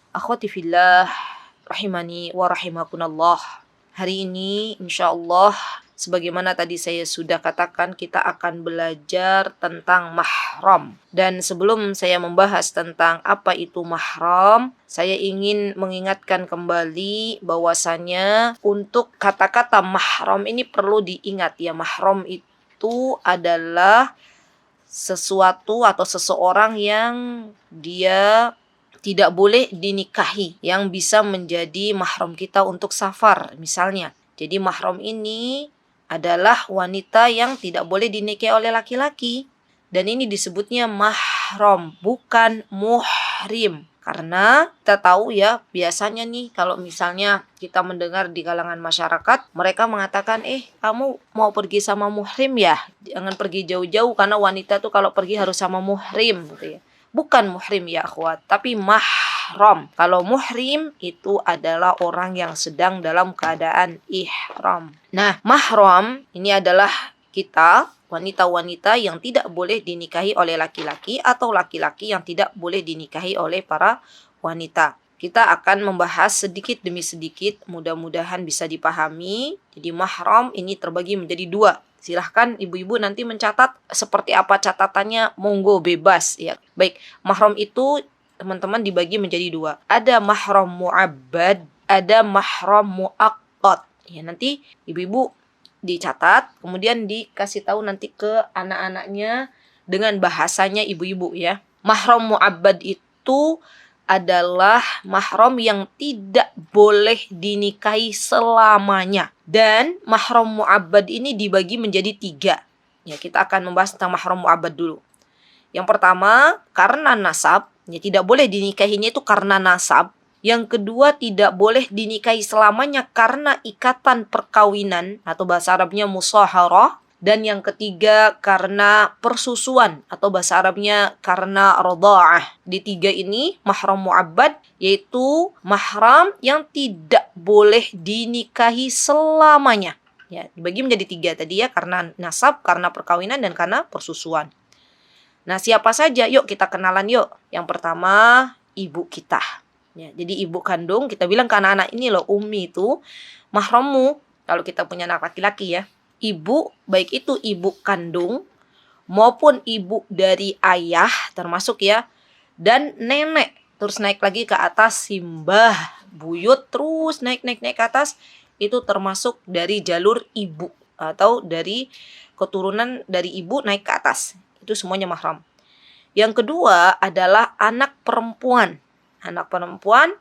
Akhwati fillah, rahimani wa rahimakunallah. Hari ini insyaallah sebagaimana tadi saya sudah katakan, kita akan belajar tentang mahram. Dan sebelum saya membahas tentang apa itu mahram, saya ingin mengingatkan kembali bahwasanya untuk kata-kata mahram ini perlu diingat ya. Mahram itu adalah sesuatu atau seseorang yang dia tidak boleh dinikahi, yang bisa menjadi mahram kita untuk safar misalnya. Jadi mahram ini adalah wanita yang tidak boleh dinikahi oleh laki-laki. Dan ini disebutnya mahram, bukan muhrim. Karena kita tahu ya, biasanya nih kalau misalnya kita mendengar di kalangan masyarakat, mereka mengatakan, kamu mau pergi sama muhrim ya? Jangan pergi jauh-jauh karena wanita tuh kalau pergi harus sama muhrim gitu ya. Bukan muhrim ya akhwat, tapi mahram. Kalau muhrim itu adalah orang yang sedang dalam keadaan ihram. Nah, mahram ini adalah kita, wanita-wanita yang tidak boleh dinikahi oleh laki-laki atau laki-laki yang tidak boleh dinikahi oleh para wanita. Kita akan membahas sedikit demi sedikit, mudah-mudahan bisa dipahami. Jadi mahram ini terbagi menjadi dua. Silahkan ibu-ibu nanti mencatat seperti apa catatannya, monggo bebas ya. Baik, mahram itu teman-teman dibagi menjadi dua. Ada mahram mu'abbad, ada mahram mu'aqqad. Ya, nanti ibu-ibu dicatat, kemudian dikasih tahu nanti ke anak-anaknya dengan bahasanya ibu-ibu ya. Mahram mu'abbad itu adalah mahram yang tidak boleh dinikahi selamanya. Dan mahram mu'abbad ini dibagi menjadi 3. Ya, kita akan membahas tentang mahram mu'abbad dulu. Yang pertama, karena nasab. Ya, tidak boleh dinikahinya itu karena nasab. Yang kedua, tidak boleh dinikahi selamanya karena ikatan perkawinan atau bahasa Arabnya musaharah. Dan yang ketiga karena persusuan atau bahasa Arabnya karena radha'ah. Di 3 ini mahram mu'abbad yaitu mahram yang tidak boleh dinikahi selamanya. Ya, dibagi menjadi 3 tadi ya, karena nasab, karena perkawinan, dan karena persusuan. Nah, siapa saja? Yuk kita kenalan yuk. Yang pertama, ibu kita. Ya, jadi ibu kandung, kita bilang ke anak-anak ini loh, ummi itu mahrammu kalau kita punya anak laki-laki ya. Ibu, baik itu ibu kandung maupun ibu dari ayah termasuk ya, dan nenek. Terus naik lagi ke atas, simbah, buyut, terus naik ke atas, itu termasuk dari jalur ibu atau dari keturunan dari ibu naik ke atas. Itu semuanya mahram. Yang kedua adalah anak perempuan. Anak perempuan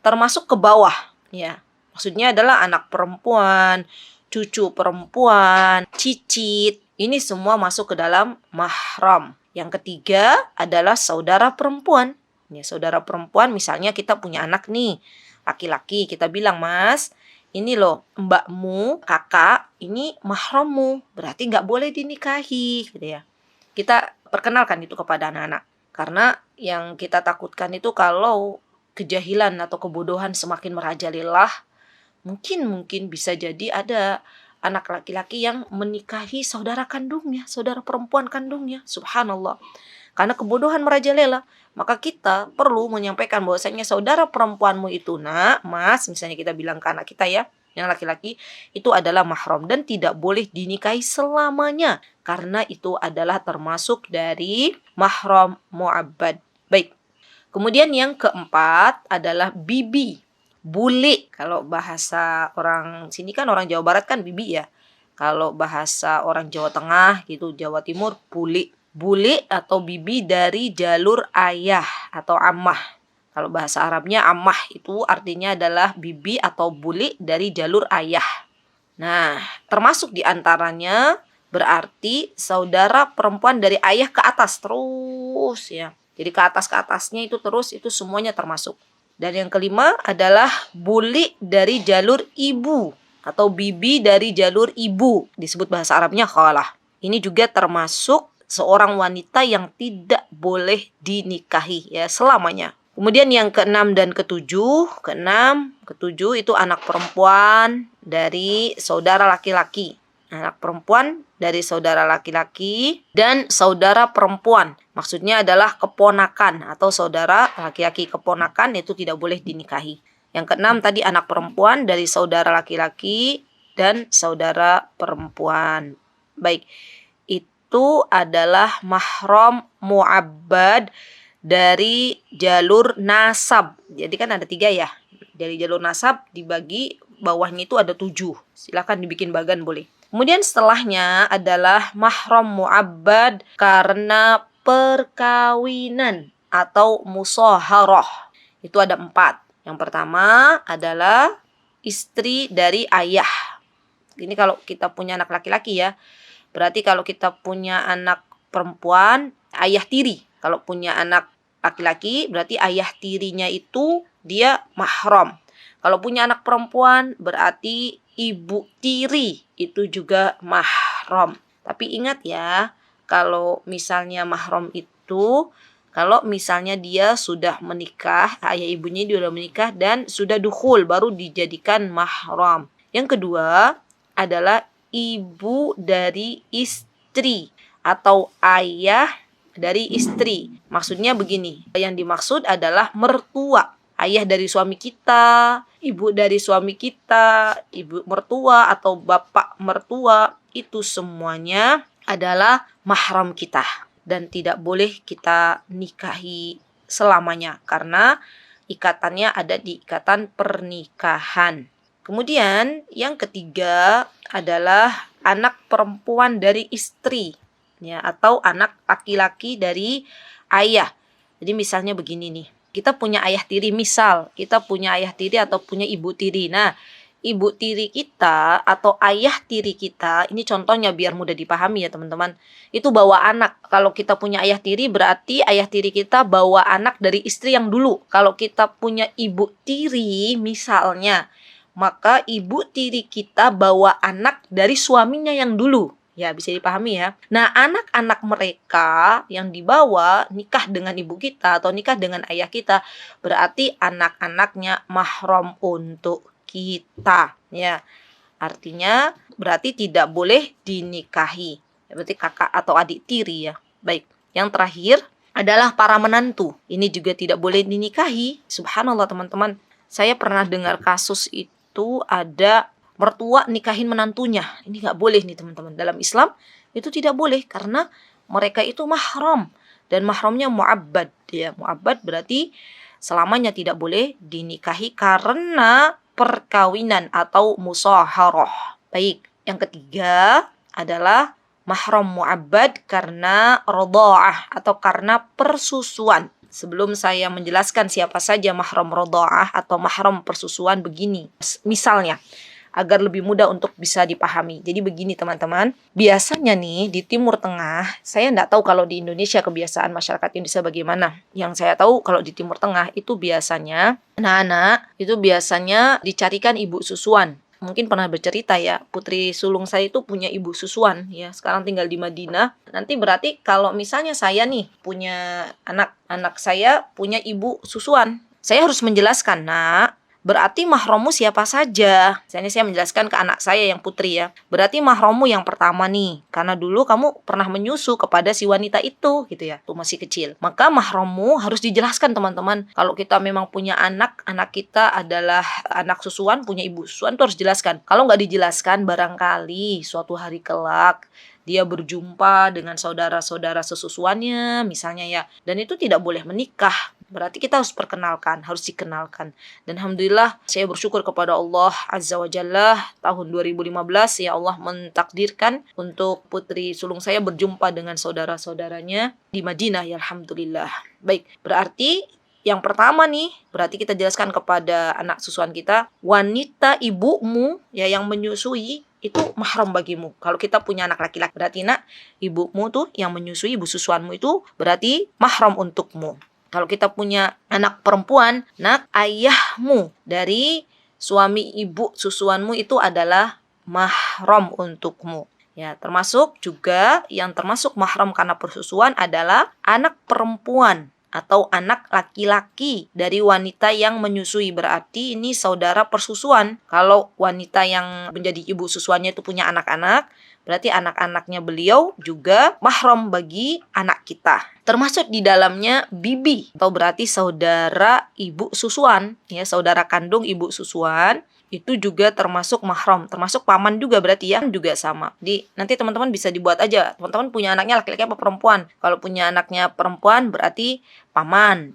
termasuk ke bawah ya. Maksudnya adalah anak perempuan, cucu perempuan, cicit. Ini semua masuk ke dalam mahram. Yang ketiga adalah saudara perempuan. Ya, saudara perempuan misalnya kita punya anak nih, laki-laki. Kita bilang, Mas, ini loh mbakmu, kakak, ini mahrammu. Berarti nggak boleh dinikahi gitu ya. Kita perkenalkan itu kepada anak-anak. Karena yang kita takutkan itu kalau kejahilan atau kebodohan semakin merajalela, mungkin bisa jadi ada anak laki-laki yang menikahi saudara kandungnya, saudara perempuan kandungnya. Subhanallah. Karena kebodohan merajalela, maka kita perlu menyampaikan bahwasanya saudara perempuanmu itu, nak, mas, misalnya kita bilang ke anak kita ya, yang laki-laki, itu adalah mahram dan tidak boleh dinikahi selamanya. Karena itu adalah termasuk dari mahram mu'abbad. Baik. Kemudian yang keempat adalah bibi. Bule, kalau bahasa orang sini kan orang Jawa Barat kan bibi ya. Kalau bahasa orang Jawa Tengah gitu, Jawa Timur, bule. Bule atau bibi dari jalur ayah atau ammah. Kalau bahasa Arabnya ammah itu artinya adalah bibi atau bule dari jalur ayah. Nah, termasuk diantaranya berarti saudara perempuan dari ayah ke atas terus ya. Jadi ke atasnya itu terus, itu semuanya termasuk. Dan yang kelima adalah buli dari jalur ibu atau bibi dari jalur ibu. Disebut bahasa Arabnya khalah. Ini juga termasuk seorang wanita yang tidak boleh dinikahi ya selamanya. Kemudian yang keenam dan ketujuh. Ketujuh itu anak perempuan dari saudara laki-laki. Anak perempuan dari saudara laki-laki dan saudara perempuan. Maksudnya adalah keponakan atau saudara laki-laki keponakan itu tidak boleh dinikahi. Yang keenam tadi anak perempuan dari saudara laki-laki dan saudara perempuan. Baik, itu adalah mahram mu'abbad dari jalur nasab. Jadi kan ada 3 ya. Dari jalur nasab dibagi, bawahnya itu ada 7. Silakan dibikin bagan boleh. Kemudian setelahnya adalah mahram mu'abbad karena perkawinan atau musaharah. Itu ada 4. Yang pertama adalah istri dari ayah. Ini kalau kita punya anak laki-laki ya. Berarti kalau kita punya anak perempuan, ayah tiri. Kalau punya anak laki-laki, berarti ayah tirinya itu dia mahram. Kalau punya anak perempuan, berarti ibu tiri itu juga mahram. Tapi ingat ya, kalau misalnya mahram itu, kalau misalnya dia sudah menikah, ayah ibunya dia sudah menikah dan sudah dukhul, baru dijadikan mahram. Yang kedua adalah ibu dari istri atau ayah dari istri. Maksudnya begini, yang dimaksud adalah mertua. Ayah dari suami kita, ibu dari suami kita, ibu mertua atau bapak mertua, itu semuanya adalah mahram kita. Dan tidak boleh kita nikahi selamanya karena ikatannya ada di ikatan pernikahan. Kemudian yang ketiga adalah anak perempuan dari istri ya, atau anak laki-laki dari ayah. Jadi misalnya begini nih, kita punya ayah tiri, misal kita punya ayah tiri atau punya ibu tiri. Nah, ibu tiri kita atau ayah tiri kita, ini contohnya biar mudah dipahami ya teman-teman, itu bawa anak. Kalau kita punya ayah tiri berarti ayah tiri kita bawa anak dari istri yang dulu. Kalau kita punya ibu tiri misalnya, maka ibu tiri kita bawa anak dari suaminya yang dulu. Ya, bisa dipahami ya. Nah, anak-anak mereka yang dibawa nikah dengan ibu kita atau nikah dengan ayah kita, berarti anak-anaknya mahram untuk kita. Ya, artinya berarti tidak boleh dinikahi. Berarti kakak atau adik tiri ya. Baik, yang terakhir adalah para menantu. Ini juga tidak boleh dinikahi. Subhanallah teman-teman. Saya pernah dengar kasus itu ada mertua nikahin menantunya. Ini nggak boleh nih teman-teman. Dalam Islam itu tidak boleh karena mereka itu mahram dan mahramnya mu'abbad. Ya, mu'abbad berarti selamanya tidak boleh dinikahi karena perkawinan atau musaharah. Baik, yang ketiga adalah mahram mu'abbad karena radha'ah atau karena persusuan. Sebelum saya menjelaskan siapa saja mahram radha'ah atau mahram persusuan, begini. Misalnya, agar lebih mudah untuk bisa dipahami. Jadi begini teman-teman, biasanya nih di Timur Tengah, saya nggak tahu kalau di Indonesia kebiasaan masyarakat Indonesia bagaimana. Yang saya tahu kalau di Timur Tengah itu biasanya, anak-anak itu biasanya dicarikan ibu susuan. Mungkin pernah bercerita ya, putri sulung saya itu punya ibu susuan ya, sekarang tinggal di Madinah. Nanti berarti kalau misalnya saya nih punya anak saya punya ibu susuan, saya harus menjelaskan, nak, berarti mahrammu siapa saja. Misalnya saya menjelaskan ke anak saya yang putri ya. Berarti mahrammu yang pertama nih. Karena dulu kamu pernah menyusu kepada si wanita itu gitu ya. Tuh masih kecil. Maka mahrammu harus dijelaskan teman-teman. Kalau kita memang punya anak kita adalah anak susuan, punya ibu susuan, tuh harus jelaskan. Kalau nggak dijelaskan barangkali suatu hari kelak dia berjumpa dengan saudara-saudara sesusuannya misalnya ya. Dan itu tidak boleh menikah. Berarti kita harus perkenalkan, harus dikenalkan. Dan alhamdulillah saya bersyukur kepada Allah Azza wa Jalla, tahun 2015 ya Allah mentakdirkan untuk putri sulung saya berjumpa dengan saudara-saudaranya di Madinah ya alhamdulillah. Baik, berarti yang pertama nih, berarti kita jelaskan kepada anak susuan kita, wanita ibumu ya yang menyusui itu mahram bagimu. Kalau kita punya anak laki-laki, berarti nak, ibumu tuh yang menyusui, ibu susuanmu itu berarti mahram untukmu. Kalau kita punya anak perempuan, nak, ayahmu dari suami ibu susuanmu itu adalah mahram untukmu. Ya, termasuk juga yang termasuk mahram karena persusuan adalah anak perempuan atau anak laki-laki dari wanita yang menyusui. Berarti ini saudara persusuan. Kalau wanita yang menjadi ibu susuannya itu punya anak-anak, Berarti anak-anaknya beliau juga mahram bagi anak kita. Termasuk di dalamnya bibi, atau berarti saudara ibu susuan, ya, saudara kandung ibu susuan. Itu juga termasuk mahram, termasuk paman juga berarti ya, juga sama. Jadi nanti teman-teman bisa dibuat aja. Teman-teman punya anaknya laki-laki apa perempuan? Kalau punya anaknya perempuan berarti paman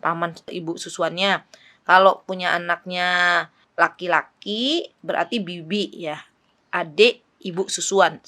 ibu susuannya. Kalau punya anaknya laki-laki berarti bibi ya, adik ibu susuan,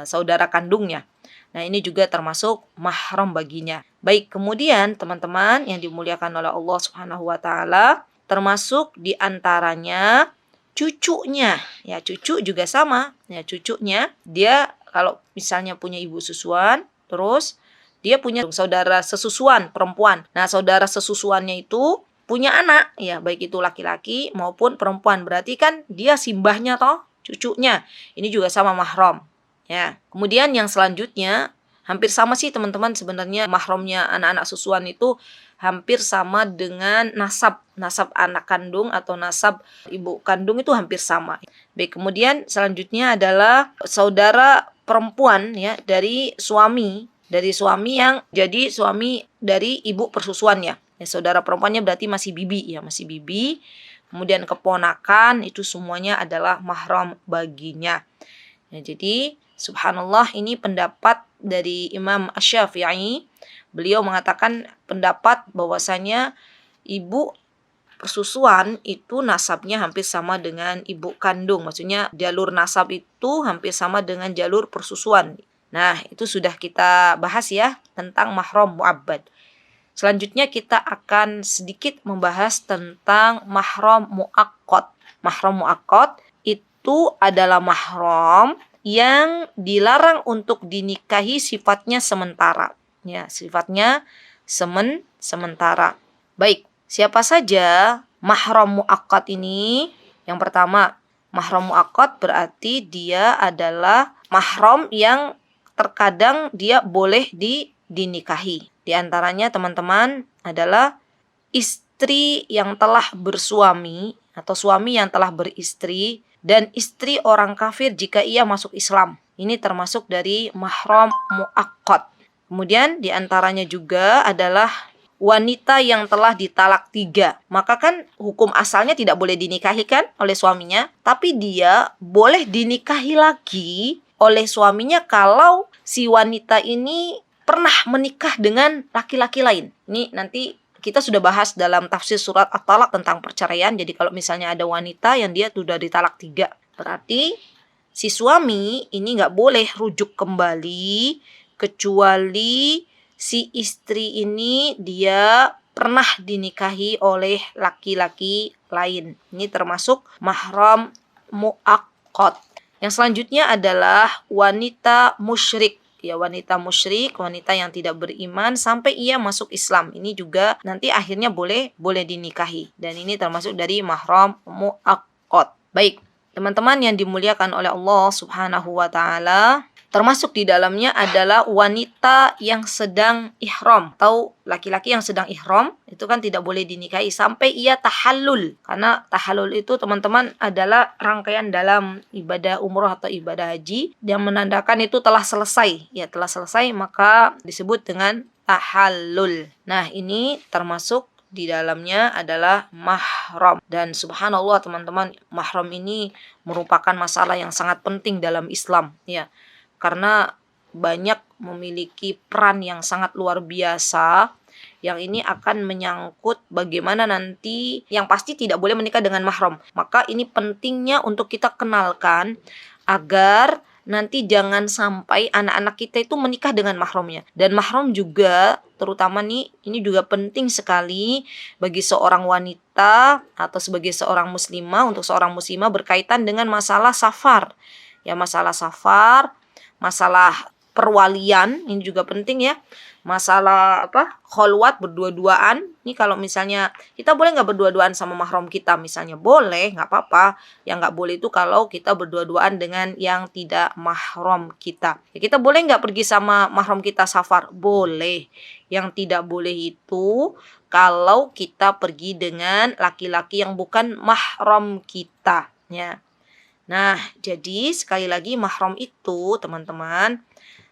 saudara kandungnya. Nah, ini juga termasuk mahram baginya. Baik, kemudian teman-teman yang dimuliakan oleh Allah Subhanahu wa taala, termasuk di antaranya cucunya. Ya, cucu juga sama. Ya, cucunya dia kalau misalnya punya ibu susuan, terus dia punya saudara sesusuan perempuan. Nah, saudara sesusuannya itu punya anak, ya, baik itu laki-laki maupun perempuan. Berarti kan dia simbahnya toh, cucunya. Ini juga sama mahram. Ya. Kemudian yang selanjutnya hampir sama sih teman-teman, sebenarnya mahramnya anak-anak susuan itu hampir sama dengan nasab anak kandung atau nasab ibu kandung, itu hampir sama. Baik, kemudian selanjutnya adalah saudara perempuan ya dari suami yang jadi suami dari ibu persusuannya. Ya, saudara perempuannya berarti masih bibi ya, masih bibi. Kemudian keponakan itu semuanya adalah mahram baginya. Ya, jadi subhanallah, ini pendapat dari Imam Asy-Syafi'i. Beliau mengatakan pendapat bahwasanya ibu persusuan itu nasabnya hampir sama dengan ibu kandung. Maksudnya jalur nasab itu hampir sama dengan jalur persusuan. Nah, itu sudah kita bahas ya tentang mahram mu'abbad. Selanjutnya kita akan sedikit membahas tentang mahram mu'aqqad. Mahram mu'aqqad itu adalah mahram yang dilarang untuk dinikahi, sifatnya sementara. Ya, sifatnya sementara. Baik, siapa saja mahram mu'aqqad ini? Yang pertama, mahram mu'aqqad berarti dia adalah mahram yang terkadang dia boleh dinikahi. Di antaranya teman-teman adalah istri yang telah bersuami atau suami yang telah beristri, dan istri orang kafir jika ia masuk Islam. Ini termasuk dari mahram mu'aqqad. Kemudian di antaranya juga adalah wanita yang telah ditalak 3. Maka kan hukum asalnya tidak boleh dinikahi kan oleh suaminya, tapi dia boleh dinikahi lagi oleh suaminya kalau si wanita ini pernah menikah dengan laki-laki lain. Ini nanti kita sudah bahas dalam tafsir surat At-Talaq tentang perceraian. Jadi kalau misalnya ada wanita yang dia sudah ditalak 3, berarti si suami ini nggak boleh rujuk kembali kecuali si istri ini dia pernah dinikahi oleh laki-laki lain. Ini termasuk mahram mu'aqqad. Yang selanjutnya adalah wanita musyrik. Ya, wanita musyrik, wanita yang tidak beriman sampai ia masuk Islam. Ini juga nanti akhirnya boleh dinikahi. Dan ini termasuk dari mahram mu'aqqad. Baik, teman-teman yang dimuliakan oleh Allah Subhanahu wa taala, termasuk di dalamnya adalah wanita yang sedang ihram atau laki-laki yang sedang ihram, itu kan tidak boleh dinikahi sampai ia tahallul. Karena tahallul itu teman-teman adalah rangkaian dalam ibadah umroh atau ibadah haji yang menandakan itu telah selesai. Ya, telah selesai maka disebut dengan tahallul. Nah, ini termasuk di dalamnya adalah mahram. Dan subhanallah teman-teman, mahram ini merupakan masalah yang sangat penting dalam Islam ya. Karena banyak memiliki peran yang sangat luar biasa, yang ini akan menyangkut bagaimana nanti, yang pasti tidak boleh menikah dengan mahram. Maka ini pentingnya untuk kita kenalkan agar nanti jangan sampai anak-anak kita itu menikah dengan mahramnya. Dan mahram juga terutama nih, ini juga penting sekali bagi seorang wanita atau sebagai seorang muslimah, untuk seorang muslimah berkaitan dengan masalah safar. Ya, masalah safar, masalah perwalian ini juga penting ya. Masalah kholwat, berdua-duaan. Ini kalau misalnya kita boleh nggak berdua-duaan sama mahram kita misalnya, boleh, nggak apa-apa. Yang nggak boleh itu kalau kita berdua-duaan dengan yang tidak mahram kita. Ya, kita boleh nggak pergi sama mahram kita safar? Boleh. Yang tidak boleh itu kalau kita pergi dengan laki-laki yang bukan mahram kita. Ya. Nah, jadi sekali lagi mahram itu teman-teman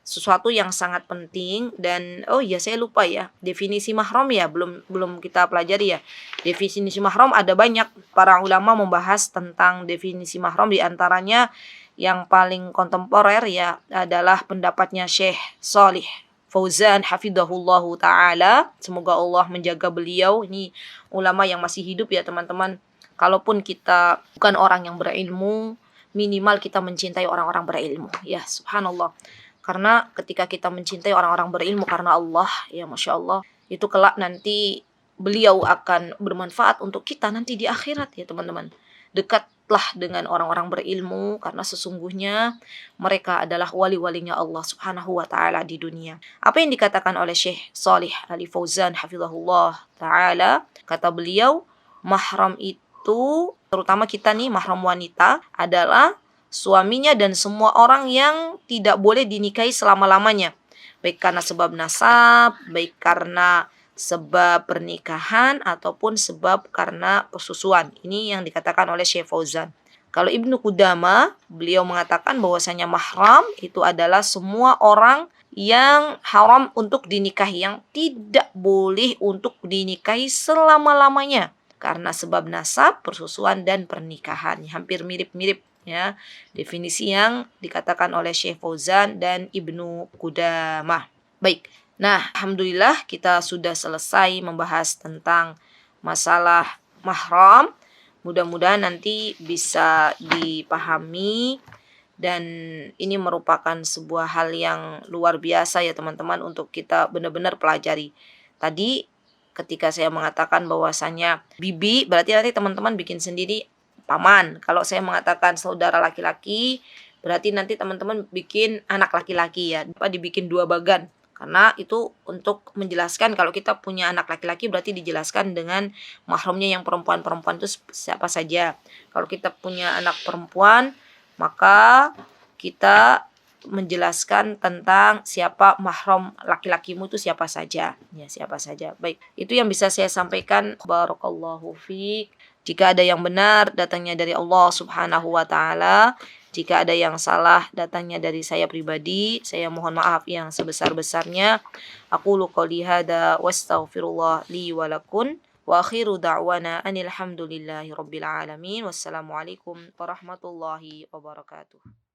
sesuatu yang sangat penting. Dan oh iya saya lupa ya, definisi mahram ya belum belum kita pelajari ya. Definisi mahram ada banyak, para ulama membahas tentang definisi mahram, di antaranya yang paling kontemporer ya adalah pendapatnya Syekh Shalih Fauzan hafizahullahu taala, semoga Allah menjaga beliau. Ini ulama yang masih hidup ya teman-teman. Kalaupun kita bukan orang yang berilmu, minimal kita mencintai orang-orang berilmu. Ya, subhanallah. Karena ketika kita mencintai orang-orang berilmu karena Allah, ya Masya Allah, itu kelak nanti beliau akan bermanfaat untuk kita nanti di akhirat ya teman-teman. Dekatlah dengan orang-orang berilmu karena sesungguhnya mereka adalah wali-walinya Allah Subhanahu wa taala di dunia. Apa yang dikatakan oleh Syekh Shalih Al Fauzan hafizahullah taala, kata beliau, mahram itu terutama kita nih mahram wanita adalah suaminya dan semua orang yang tidak boleh dinikahi selama-lamanya. Baik karena sebab nasab, baik karena sebab pernikahan, ataupun sebab karena persusuan. Ini yang dikatakan oleh Syekh Fauzan. Kalau Ibnu Qudama, beliau mengatakan bahwasanya mahram itu adalah semua orang yang haram untuk dinikahi, yang tidak boleh untuk dinikahi selama-lamanya karena sebab nasab, persusuan, dan pernikahan. Hampir mirip-mirip ya definisi yang dikatakan oleh Syekh Fauzan dan Ibnu Qudamah. Baik. Nah, alhamdulillah kita sudah selesai membahas tentang masalah mahram. Mudah-mudahan nanti bisa dipahami, dan ini merupakan sebuah hal yang luar biasa ya teman-teman untuk kita benar-benar pelajari. Tadi ketika saya mengatakan bahwasanya bibi, berarti nanti teman-teman bikin sendiri paman. Kalau saya mengatakan saudara laki-laki, berarti nanti teman-teman bikin anak laki-laki ya. Dibikin dua bagan. Karena itu untuk menjelaskan kalau kita punya anak laki-laki berarti dijelaskan dengan mahramnya yang perempuan-perempuan itu siapa saja. Kalau kita punya anak perempuan, maka kita menjelaskan tentang siapa mahram laki-lakimu itu siapa saja. Ya, siapa saja. Baik, itu yang bisa saya sampaikan. Barakallahu fiik. Jika ada yang benar, datangnya dari Allah Subhanahu wa taala. Jika ada yang salah, datangnya dari saya pribadi. Saya mohon maaf yang sebesar-besarnya. Aqulu qouli hadza wastaghfirullah li wa lakum. Wa akhiru da'wana anil hamdulillahi rabbil alamin. Wassalamualaikum warahmatullahi wabarakatuh.